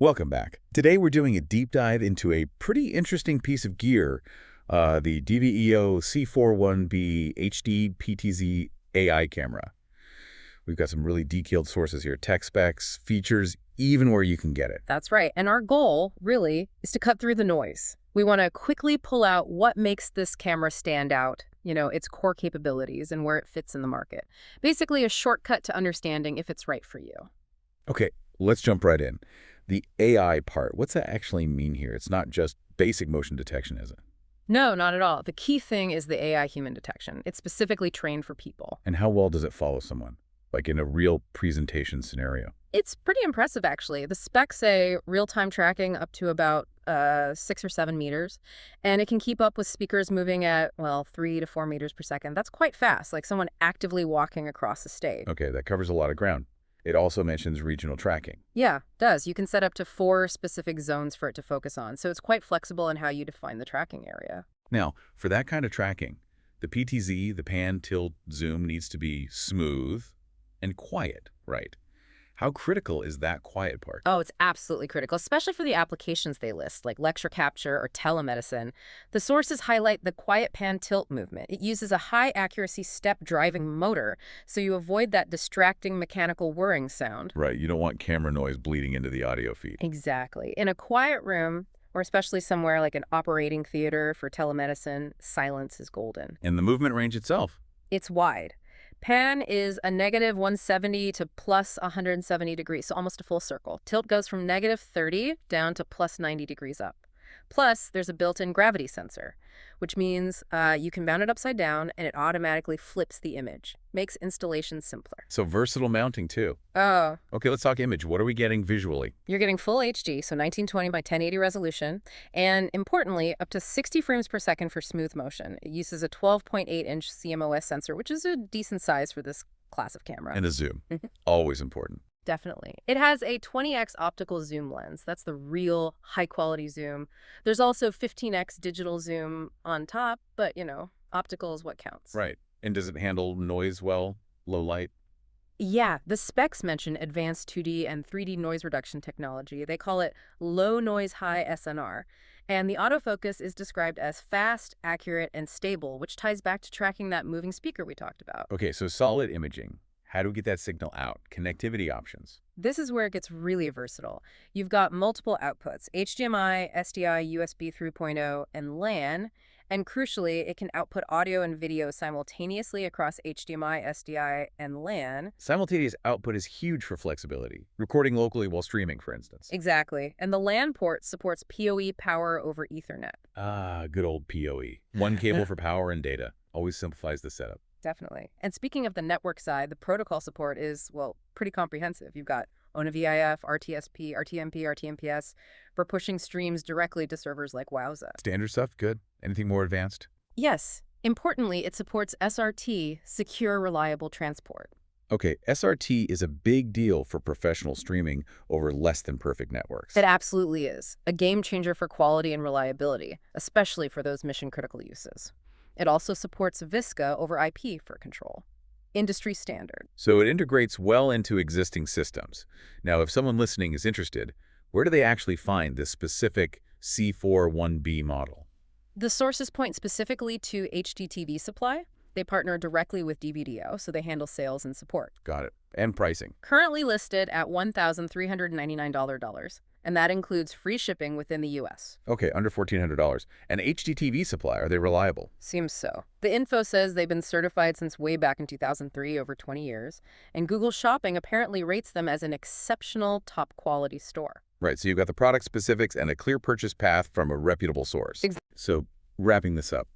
Welcome back. Today we're doing a deep dive into a pretty interesting piece of gear, the DVDO C4-1-B HD PTZ AI camera. We've got some really detailed sources here, tech specs, features, even where you can get it. That's right. And our goal, really, is to cut through the noise. We want to quickly pull out what makes this camera stand out, its core capabilities and where it fits in the market. Basically, a shortcut to understanding if it's right for you. Okay, let's jump right in. The AI part, what's that actually mean here? It's not just basic motion detection, is it? No, not at all. The key thing is the AI human detection. It's specifically trained for people. And how well does it follow someone? Like in a real presentation scenario? It's pretty impressive, actually. The specs say real-time tracking up to about 6 or 7 meters, and it can keep up with speakers moving at, 3 to 4 meters per second. That's quite fast, like someone actively walking across the stage. Okay, that covers a lot of ground. It also mentions regional tracking. Yeah, it does. You can set up to 4 specific zones for it to focus on, so it's quite flexible in how you define the tracking area. Now, for that kind of tracking, the PTZ, the pan, tilt, zoom, needs to be smooth and quiet, right? How critical is that quiet part? Oh, it's absolutely critical, especially for the applications they list, like lecture capture or telemedicine. The sources highlight the quiet pan tilt movement. It uses a high-accuracy step-driving motor, so you avoid that distracting mechanical whirring sound. Right, you don't want camera noise bleeding into the audio feed. Exactly. In a quiet room, or especially somewhere like an operating theater for telemedicine, silence is golden. And the movement range itself? It's wide. Pan is a negative 170 to plus 170 degrees, so almost a full circle. Tilt goes from negative 30 down to plus 90 degrees up. Plus, there's a built-in gravity sensor, which means you can mount it upside down and it automatically flips the image. Makes installation simpler. So versatile mounting, too. Oh. Okay, let's talk image. What are we getting visually? You're getting full HD, so 1920 by 1080 resolution, and importantly, up to 60 frames per second for smooth motion. It uses a 12.8-inch CMOS sensor, which is a decent size for this class of camera. And a zoom. Always important. Definitely. It has a 20x optical zoom lens. That's the real high-quality zoom. There's also 15x digital zoom on top, but, optical is what counts. Right. And does it handle noise well, low light? Yeah, the specs mention advanced 2D and 3D noise reduction technology. They call it low noise high SNR. And the autofocus is described as fast, accurate, and stable, which ties back to tracking that moving speaker we talked about. Okay, so solid imaging. How do we get that signal out? Connectivity options. This is where it gets really versatile. You've got multiple outputs, HDMI, SDI, USB 3.0, and LAN. And crucially, it can output audio and video simultaneously across HDMI, SDI, and LAN. Simultaneous output is huge for flexibility. Recording locally while streaming, for instance. Exactly. And the LAN port supports PoE, power over Ethernet. Ah, good old PoE. One cable for power and data. Always simplifies the setup. Definitely. And speaking of the network side, the protocol support is, pretty comprehensive. You've got ONA-VIF, RTSP, RTMP, RTMPS for pushing streams directly to servers like Wowza. Standard stuff? Good. Anything more advanced? Yes. Importantly, it supports SRT, Secure Reliable Transport. Okay, SRT is a big deal for professional streaming over less than perfect networks. It absolutely is. A game changer for quality and reliability, especially for those mission-critical uses. It also supports VISCA over IP for control. Industry standard. So it integrates well into existing systems. Now, if someone listening is interested, where do they actually find this specific C4-1-B model? The sources point specifically to HDTV Supply. They partner directly with DVDO, so they handle sales and support. Got it. And pricing. Currently listed at $1,399, and that includes free shipping within the U.S. Okay, under $1,400. And HDTV Supply, are they reliable? Seems so. The info says they've been certified since way back in 2003, over 20 years, and Google Shopping apparently rates them as an exceptional top-quality store. Right, so you've got the product specifics and a clear purchase path from a reputable source. So, wrapping this up,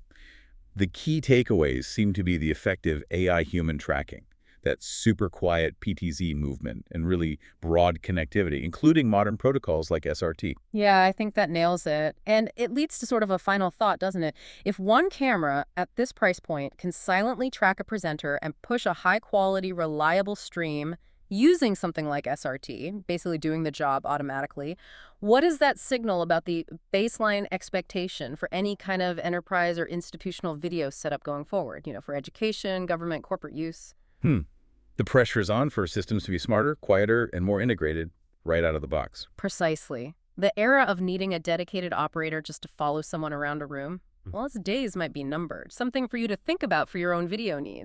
the key takeaways seem to be the effective AI human tracking, that super quiet PTZ movement, and really broad connectivity, including modern protocols like SRT. Yeah, I think that nails it. And it leads to sort of a final thought, doesn't it? If one camera at this price point can silently track a presenter and push a high-quality, reliable stream using something like SRT, basically doing the job automatically, what does that signal about the baseline expectation for any kind of enterprise or institutional video setup going forward, for education, government, corporate use? The pressure is on for systems to be smarter, quieter, and more integrated, right out of the box. Precisely. The era of needing a dedicated operator just to follow someone around a room, well, its days might be numbered. Something for you to think about for your own video needs.